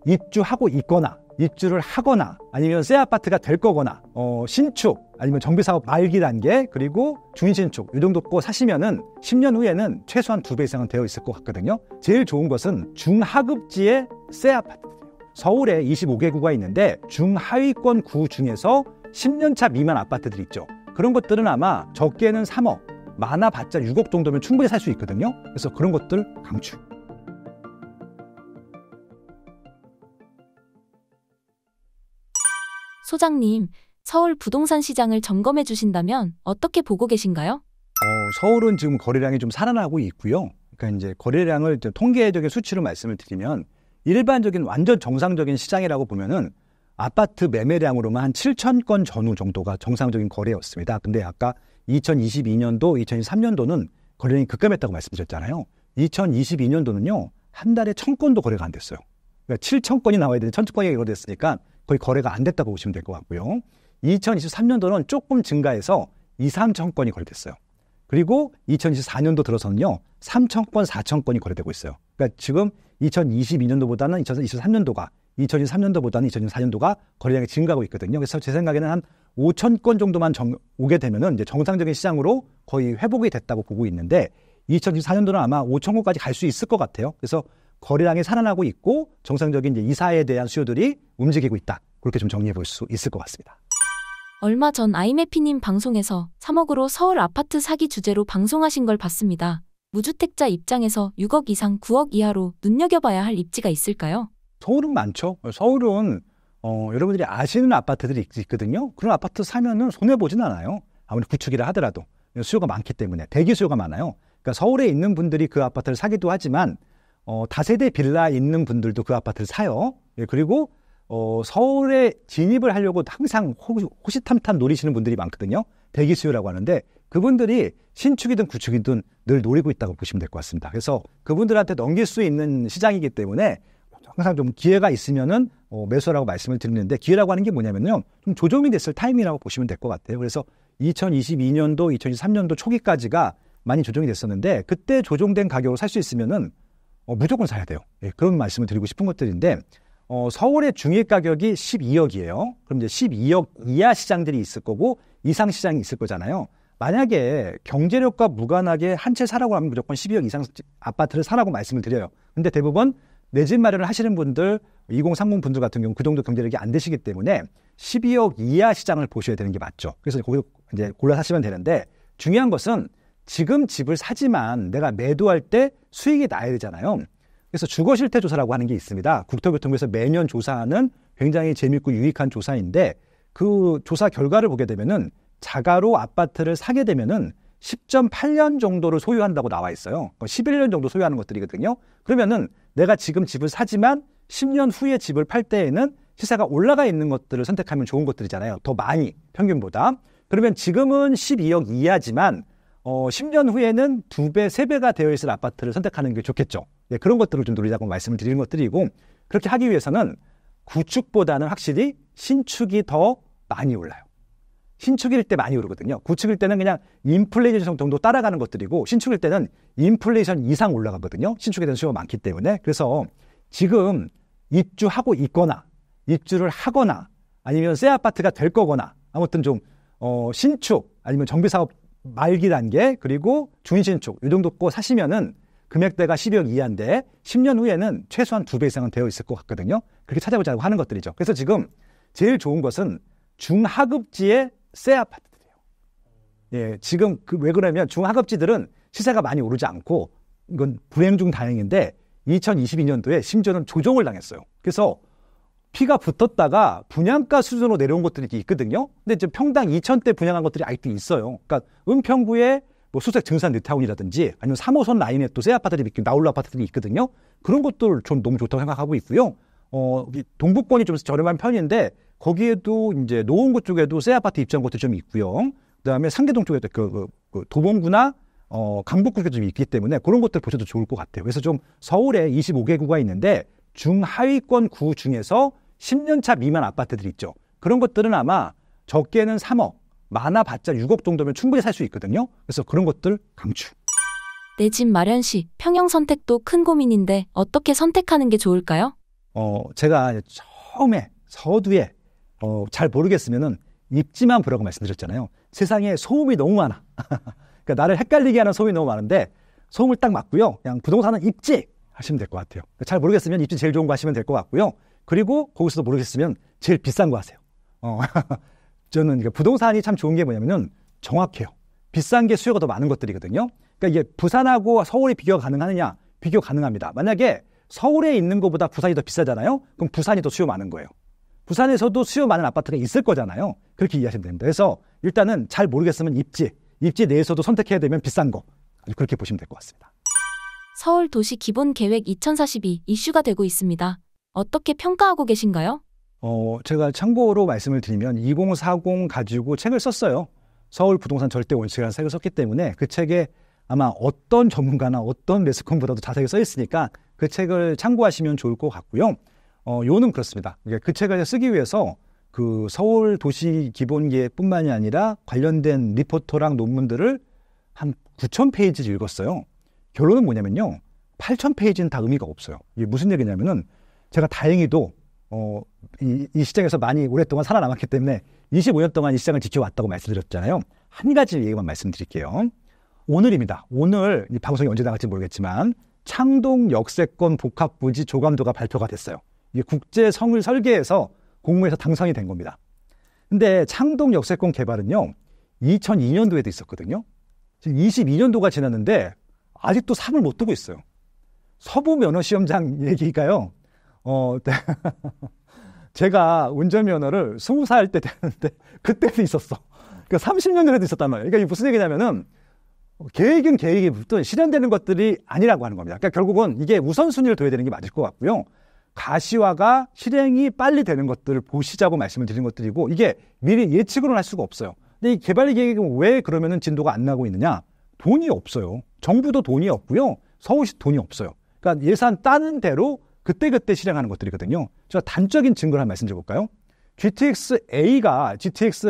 입주하고 있거나 입주를 하거나 아니면 새 아파트가 될 거거나 신축 아니면 정비사업 말기 단계 그리고 준신축 이 정도 거 사시면은 10년 후에는 최소한 2배 이상은 되어 있을 것 같거든요. 제일 좋은 것은 중하급지의 새 아파트들이에요. 서울에 25개 구가 있는데 중하위권 구 중에서 10년차 미만 아파트들 있죠. 그런 것들은 아마 적게는 3억 많아봤자 6억 정도면 충분히 살 수 있거든요. 그래서 그런 것들 강추. 소장님, 서울 부동산 시장을 점검해 주신다면 어떻게 보고 계신가요? 서울은 지금 거래량이 좀 살아나고 있고요. 그러니까 이제 거래량을 통계적인 수치로 말씀을 드리면 일반적인 완전 정상적인 시장이라고 보면은 아파트 매매량으로만 한 7천 건 전후 정도가 정상적인 거래였습니다. 근데 아까 2022년도, 2023년도는 거래량이 급감했다고 말씀드렸잖아요. 2022년도는요, 한 달에 1,000건도 거래가 안 됐어요. 그러니까 7천 건이 나와야 되는데 1,000건이 거래됐으니까 거의 거래가 안 됐다고 보시면 될 것 같고요. 2023년도는 조금 증가해서 2,3천 건이 거래됐어요. 그리고 2024년도 들어서는요, 3,000건, 4,000건이 거래되고 있어요. 그러니까 지금 2022년도보다는 2023년도가 2023년도보다는 2024년도가 거래량이 증가하고 있거든요. 그래서 제 생각에는 한 5천 건 정도만 오게 되면은 이제 정상적인 시장으로 거의 회복이 됐다고 보고 있는데 2024년도는 아마 5천 건까지 갈 수 있을 것 같아요. 그래서 거래량이 살아나고 있고 정상적인 이제 이사에 대한 수요들이 움직이고 있다. 그렇게 좀 정리해 볼 수 있을 것 같습니다. 얼마 전 아이매피님 방송에서 3억으로 서울 아파트 사기 주제로 방송하신 걸 봤습니다. 무주택자 입장에서 6억 이상 9억 이하로 눈여겨봐야 할 입지가 있을까요? 서울은 많죠. 서울은 여러분들이 아시는 아파트들이 있거든요. 그런 아파트 사면은 손해보진 않아요. 아무리 구축이라 하더라도 수요가 많기 때문에 대기 수요가 많아요. 그러니까 서울에 있는 분들이 그 아파트를 사기도 하지만 다세대 빌라 있는 분들도 그 아파트를 사요. 그리고 서울에 진입을 하려고 항상 호시탐탐 노리시는 분들이 많거든요. 대기 수요라고 하는데 그분들이 신축이든 구축이든 늘 노리고 있다고 보시면 될 것 같습니다. 그래서 그분들한테 넘길 수 있는 시장이기 때문에 항상 좀 기회가 있으면은 매수라고 말씀을 드리는데 기회라고 하는 게 뭐냐면요. 좀 조정이 됐을 타이밍이라고 보시면 될 것 같아요. 그래서 2022년도, 2023년도 초기까지가 많이 조정이 됐었는데 그때 조정된 가격으로 살 수 있으면은 무조건 사야 돼요. 예, 그런 말씀을 드리고 싶은 것들인데 서울의 중위 가격이 12억이에요. 그럼 이제 12억 이하 시장들이 있을 거고 이상 시장이 있을 거잖아요. 만약에 경제력과 무관하게 한 채 사라고 하면 무조건 12억 이상 아파트를 사라고 말씀을 드려요. 근데 대부분 내 집 마련을 하시는 분들, 2030 분들 같은 경우 그 정도 경제력이 안 되시기 때문에 12억 이하 시장을 보셔야 되는 게 맞죠. 그래서 거기서 이제 골라 사시면 되는데 중요한 것은 지금 집을 사지만 내가 매도할 때 수익이 나야 되잖아요. 그래서 주거실태 조사라고 하는 게 있습니다. 국토교통부에서 매년 조사하는 굉장히 재밌고 유익한 조사인데 그 조사 결과를 보게 되면은 자가로 아파트를 사게 되면은 10.8년 정도를 소유한다고 나와 있어요. 11년 정도 소유하는 것들이거든요. 그러면은 내가 지금 집을 사지만 10년 후에 집을 팔 때에는 시세가 올라가 있는 것들을 선택하면 좋은 것들이잖아요. 더 많이 평균보다. 그러면 지금은 12억 이하지만 10년 후에는 2배, 3배가 되어 있을 아파트를 선택하는 게 좋겠죠. 네, 그런 것들을 좀 노리자고 말씀을 드리는 것들이고 그렇게 하기 위해서는 구축보다는 확실히 신축이 더 많이 올라요. 신축일 때 많이 오르거든요. 구축일 때는 그냥 인플레이션 정도 따라가는 것들이고 신축일 때는 인플레이션 이상 올라가거든요. 신축에 대한 수요가 많기 때문에. 그래서 지금 입주하고 있거나 입주를 하거나 아니면 새 아파트가 될 거거나 아무튼 좀 신축 아니면 정비사업 말기 단계 그리고 준신축 이 정도 거 사시면은 금액대가 12억 이하인데 10년 후에는 최소한 2배 이상은 되어 있을 것 같거든요. 그렇게 찾아보자고 하는 것들이죠. 그래서 지금 제일 좋은 것은 중하급지의 새 아파트들이에요. 예, 지금 왜 그러냐면 중하급지들은 시세가 많이 오르지 않고 이건 불행 중 다행인데 2022년도에 심지어는 조정을 당했어요. 그래서 피가 붙었다가 분양가 수준으로 내려온 것들이 있거든요. 근데 이제 평당 2,000대 분양한 것들이 아직도 있어요. 그러니까 은평구에 뭐 수색 증산 뉴타운이라든지 아니면 3호선 라인에 또 새 아파트들이 나홀로 아파트들이 있거든요. 그런 것들 좀 너무 좋다고 생각하고 있고요. 동부권이 좀 저렴한 편인데 거기에도 이제 노원구 쪽에도 새 아파트 입주한 곳도 좀 있고요. 그다음에 상계동 쪽에도 그 도봉구나 강북구 쪽에 좀 있기 때문에 그런 것들 보셔도 좋을 것 같아요. 그래서 좀 서울에 25개 구가 있는데 중하위권 구 중에서 10년차 미만 아파트들 있죠. 그런 것들은 아마 적게는 3억, 많아봤자 6억 정도면 충분히 살 수 있거든요. 그래서 그런 것들 강추. 내 집 마련 시 평형 선택도 큰 고민인데 어떻게 선택하는 게 좋을까요? 제가 처음에 서두에 잘 모르겠으면은 입지만 보라고 말씀드렸잖아요. 세상에 소음이 너무 많아. 그러니까 나를 헷갈리게 하는 소음이 너무 많은데 소음을 딱 막고요. 그냥 부동산은 입지 하시면 될 것 같아요. 잘 모르겠으면 입지 제일 좋은 거 하시면 될 것 같고요. 그리고 거기서도 모르겠으면 제일 비싼 거 하세요. 저는 부동산이 참 좋은 게 뭐냐면은 정확해요. 비싼 게 수요가 더 많은 것들이거든요. 그러니까 이게 부산하고 서울이 비교가 가능하느냐? 비교 가능합니다. 만약에 서울에 있는 것보다 부산이 더 비싸잖아요. 그럼 부산이 더 수요 많은 거예요. 부산에서도 수요 많은 아파트가 있을 거잖아요. 그렇게 이해하시면 됩니다. 그래서 일단은 잘 모르겠으면 입지 내에서도 선택해야 되면 비싼 거. 그렇게 보시면 될 것 같습니다. 서울 도시 기본 계획 2042 이슈가 되고 있습니다. 어떻게 평가하고 계신가요? 제가 참고로 말씀을 드리면 2040 가지고 책을 썼어요. 서울 부동산 절대 원칙이라는 책을 썼기 때문에 그 책에 아마 어떤 전문가나 어떤 매스컴보다도 자세히 써 있으니까 그 책을 참고하시면 좋을 것 같고요. 요는 그렇습니다. 그 책을 쓰기 위해서 그 서울 도시 기본계획뿐만이 아니라 관련된 리포터랑 논문들을 한 9,000페이지 읽었어요. 결론은 뭐냐면요. 8,000페이지는 다 의미가 없어요. 이게 무슨 얘기냐면은 제가 다행히도 이 시장에서 많이 오랫동안 살아남았기 때문에 25년 동안 이 시장을 지켜왔다고 말씀드렸잖아요. 한 가지 얘기만 말씀드릴게요. 오늘입니다. 오늘 이 방송이 언제 나갈지 모르겠지만 창동 역세권 복합부지 조감도가 발표가 됐어요. 이게 국제 성을 설계해서 공모해서 당선이 된 겁니다. 근데 창동 역세권 개발은요. 2002년도에도 있었거든요. 지금 22년도가 지났는데 아직도 삽을 못 두고 있어요. 서부 면허시험장 얘기가요. 제가 운전면허를 20살 때 됐는데 그때도 있었어. 그러니까 30년 전에도 있었단 말이에요. 그러니까 이게 무슨 얘기냐면은 계획은 계획이 붙든 실현되는 것들이 아니라고 하는 겁니다. 그러니까 결국은 이게 우선순위를 둬야 되는 게 맞을 것 같고요. 가시화가 실행이 빨리 되는 것들을 보시자고 말씀을 드린 것들이고 이게 미리 예측으로는 할 수가 없어요. 근데 이 개발 계획은 왜 그러면은 진도가 안 나고 있느냐? 돈이 없어요. 정부도 돈이 없고요. 서울시 돈이 없어요. 그러니까 예산 따는 대로 그때그때 실행하는 것들이거든요. 제가 단적인 증거를 한 말씀 드려볼까요? GTX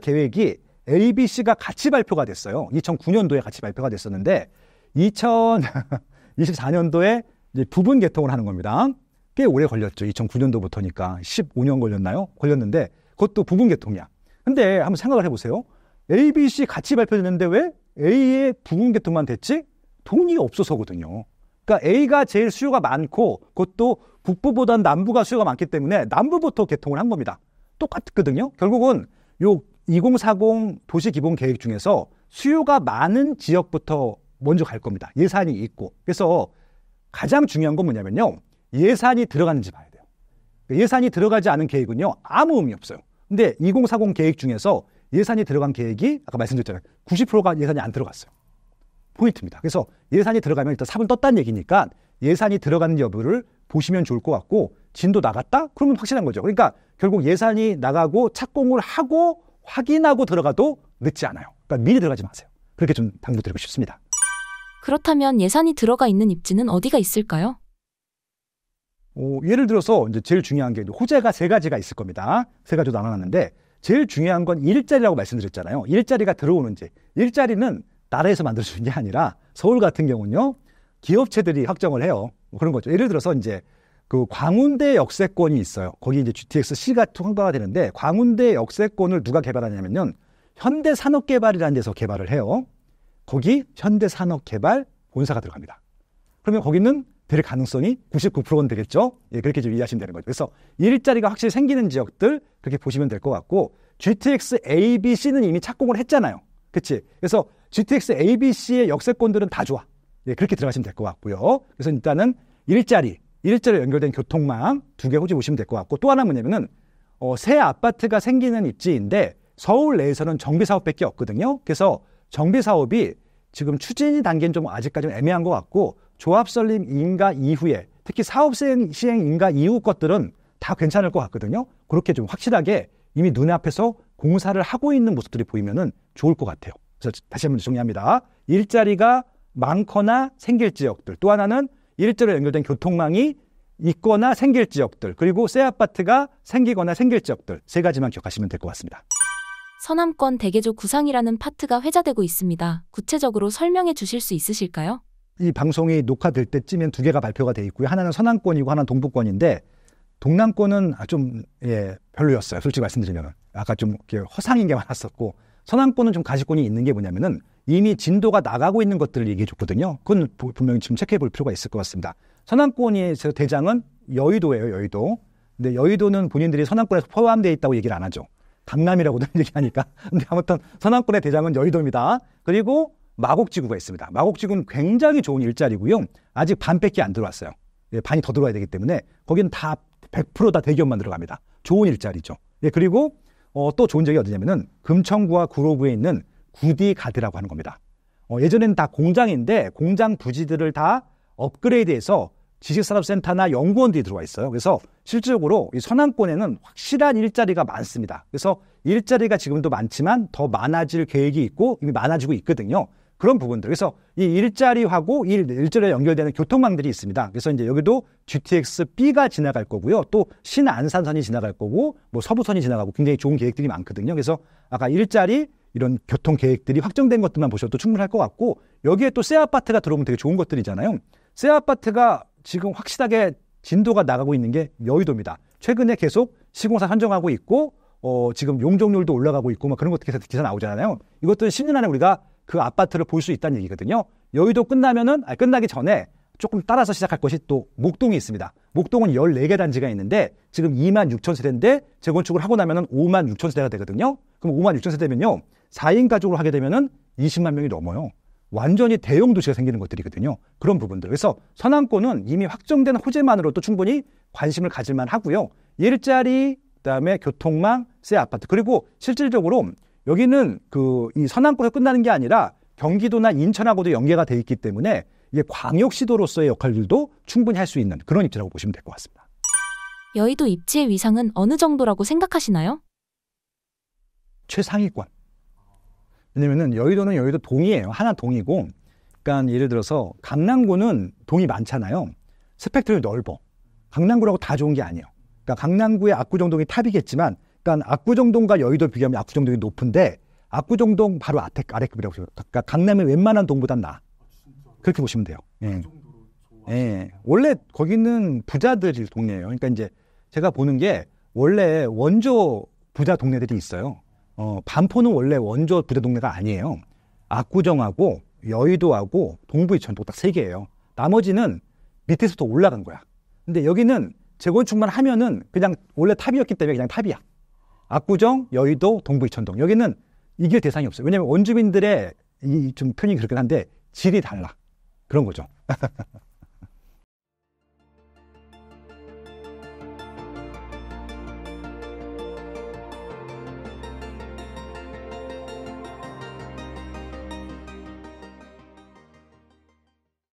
계획이 ABC가 같이 발표가 됐어요. 2009년도에 같이 발표가 됐었는데 2024년도에 이제 부분 개통을 하는 겁니다. 꽤 오래 걸렸죠. 2009년도부터니까 15년 걸렸나요? 걸렸는데 그것도 부분 개통이야. 근데 한번 생각을 해보세요. ABC 같이 발표됐는데 왜 A의 부분 개통만 됐지? 돈이 없어서거든요. 그러니까 A가 제일 수요가 많고 그것도 북부보단 남부가 수요가 많기 때문에 남부부터 개통을 한 겁니다. 똑같거든요. 결국은 요 2040 도시기본계획 중에서 수요가 많은 지역부터 먼저 갈 겁니다. 예산이 있고. 그래서 가장 중요한 건 뭐냐면요. 예산이 들어가는지 봐야 돼요. 예산이 들어가지 않은 계획은요. 아무 의미 없어요. 근데 2040 계획 중에서 예산이 들어간 계획이 아까 말씀드렸잖아요. 90%가 예산이 안 들어갔어요. 포인트입니다. 그래서 예산이 들어가면 일단 삽은 떴다는 얘기니까 예산이 들어가는 여부를 보시면 좋을 것 같고 진도 나갔다? 그러면 확실한 거죠. 그러니까 결국 예산이 나가고 착공을 하고 확인하고 들어가도 늦지 않아요. 그러니까 미리 들어가지 마세요. 그렇게 좀 당부드리고 싶습니다. 그렇다면 예산이 들어가 있는 입지는 어디가 있을까요? 예를 들어서 이제 제일 중요한 게 호재가 세 가지가 있을 겁니다. 세 가지로 나눠놨는데 제일 중요한 건 일자리라고 말씀드렸잖아요. 일자리가 들어오는지. 일자리는 나라에서 만들어주는 게 아니라 서울 같은 경우는요. 기업체들이 확정을 해요. 그런 거죠. 예를 들어서 이제 그 광운대 역세권이 있어요. 거기 이제 GTX-C가 통과가 되는데 광운대 역세권을 누가 개발하냐면요. 현대산업개발이라는 데서 개발을 해요. 거기 현대산업개발 본사가 들어갑니다. 그러면 거기는 될 가능성이 99%는 되겠죠. 예, 그렇게 좀 이해하시면 되는 거죠. 그래서 일자리가 확실히 생기는 지역들 그렇게 보시면 될 것 같고 GTX ABC는 이미 착공을 했잖아요. 그렇지? 그래서 GTX ABC의 역세권들은 다 좋아. 예, 그렇게 들어가시면 될 것 같고요. 그래서 일단은 일자리로 연결된 교통망 2개 호지 보시면 될 것 같고 또 하나 뭐냐면은 새 아파트가 생기는 입지인데 서울 내에서는 정비사업밖에 없거든요. 그래서 정비사업이 지금 추진 단계는 좀 아직까지는 애매한 것 같고 조합 설립 인가 이후에 특히 사업 시행 인가 이후 것들은 다 괜찮을 것 같거든요. 그렇게 좀 확실하게 이미 눈앞에서 공사를 하고 있는 모습들이 보이면은 좋을 것 같아요. 그래서 다시 한번 정리합니다. 일자리가 많거나 생길 지역들, 또 하나는 일자리로 연결된 교통망이 있거나 생길 지역들, 그리고 새 아파트가 생기거나 생길 지역들 세 가지만 기억하시면 될 것 같습니다. 서남권 대개조 구상이라는 파트가 회자되고 있습니다. 구체적으로 설명해 주실 수 있으실까요? 이 방송이 녹화될 때쯤엔 2개가 발표가 돼 있고요. 하나는 서남권이고 하나는 동부권인데 동남권은 좀 별로였어요. 솔직히 말씀드리면 아까 좀 이렇게 허상인 게 많았었고 서남권은 좀 가시권이 있는 게 뭐냐면은 이미 진도가 나가고 있는 것들을 얘기해 줬거든요. 그건 분명히 지금 체크해 볼 필요가 있을 것 같습니다. 서남권의 대장은 여의도예요. 여의도. 근데 여의도는 본인들이 서남권에서 포함되어 있다고 얘기를 안 하죠. 강남이라고도 얘기하니까. 근데 아무튼 서남권의 대장은 여의도입니다. 그리고 마곡지구가 있습니다. 마곡지구는 굉장히 좋은 일자리고요. 아직 반밖에 안 들어왔어요. 반이 더 들어와야 되기 때문에 거기는 다 100% 다 대기업만 들어갑니다. 좋은 일자리죠. 그리고 또 좋은 지역이 어디냐면은 금천구와 구로구에 있는 구디가드라고 하는 겁니다. 예전에는 다 공장인데 공장 부지들을 다 업그레이드해서 지식산업센터나 연구원들이 들어와 있어요. 그래서 실질적으로 이 서남권에는 확실한 일자리가 많습니다. 그래서 일자리가 지금도 많지만 더 많아질 계획이 있고 이미 많아지고 있거든요. 그런 부분들. 그래서 이 일자리하고 일자리와 연결되는 교통망들이 있습니다. 그래서 이제 여기도 GTX-B가 지나갈 거고요. 또 신안산선이 지나갈 거고, 뭐 서부선이 지나가고 굉장히 좋은 계획들이 많거든요. 그래서 아까 일자리, 이런 교통 계획들이 확정된 것들만 보셔도 충분할 것 같고, 여기에 또 새 아파트가 들어오면 되게 좋은 것들이잖아요. 새 아파트가 지금 확실하게 진도가 나가고 있는 게 여의도입니다. 최근에 계속 시공사 선정하고 있고, 지금 용적률도 올라가고 있고, 막 그런 것들 계속 기사 나오잖아요. 이것들은 10년 안에 우리가 그 아파트를 볼 수 있다는 얘기거든요. 여의도 끝나기 전에 조금 따라서 시작할 것이 또 목동이 있습니다. 목동은 14개 단지가 있는데 지금 26,000세대인데 재건축을 하고 나면은 56,000세대가 되거든요. 그럼 56,000세대면요. 4인 가족으로 하게 되면은 20만 명이 넘어요. 완전히 대형 도시가 생기는 것들이거든요. 그런 부분들. 그래서 서남권은 이미 확정된 호재만으로도 충분히 관심을 가질만 하고요. 일자리, 그다음에 교통망, 새 아파트. 그리고 실질적으로 여기는 이 서남권에서 끝나는 게 아니라 경기도나 인천하고도 연계가 돼 있기 때문에 이게 광역시도로서의 역할들도 충분히 할 수 있는 그런 입지라고 보시면 될 것 같습니다. 여의도 입지의 위상은 어느 정도라고 생각하시나요? 최상위권. 왜냐면은 여의도는 여의도 동이에요. 하나 동이고, 그러니까 예를 들어서 강남구는 동이 많잖아요. 스펙트럼이 넓어. 강남구라고 다 좋은 게 아니에요. 그러니까 강남구의 압구정동이 탑이겠지만, 그러니까 압구정동과 여의도 비교하면 압구정동이 높은데 압구정동 바로 아래급이라고 보시면, 그러니까 강남의 웬만한 동보단 나아. 그렇게 보시면 돼요. 예. 원래 거기는 부자들 동네예요. 그러니까 이제 제가 보는 게 원래 원조 부자 동네들이 있어요. 반포는 원래 원조 부자 동네가 아니에요. 압구정하고 여의도하고 동부 이천동 딱 3개예요. 나머지는 밑에서부터 올라간 거야. 근데 여기는 재건축만 하면은 그냥 원래 탑이었기 때문에 그냥 탑이야. 압구정, 여의도, 동부 이천동. 여기는 이길 대상이 없어요. 왜냐하면 원주민들의 좀 표현이 그렇긴 한데 질이 달라. 그런 거죠.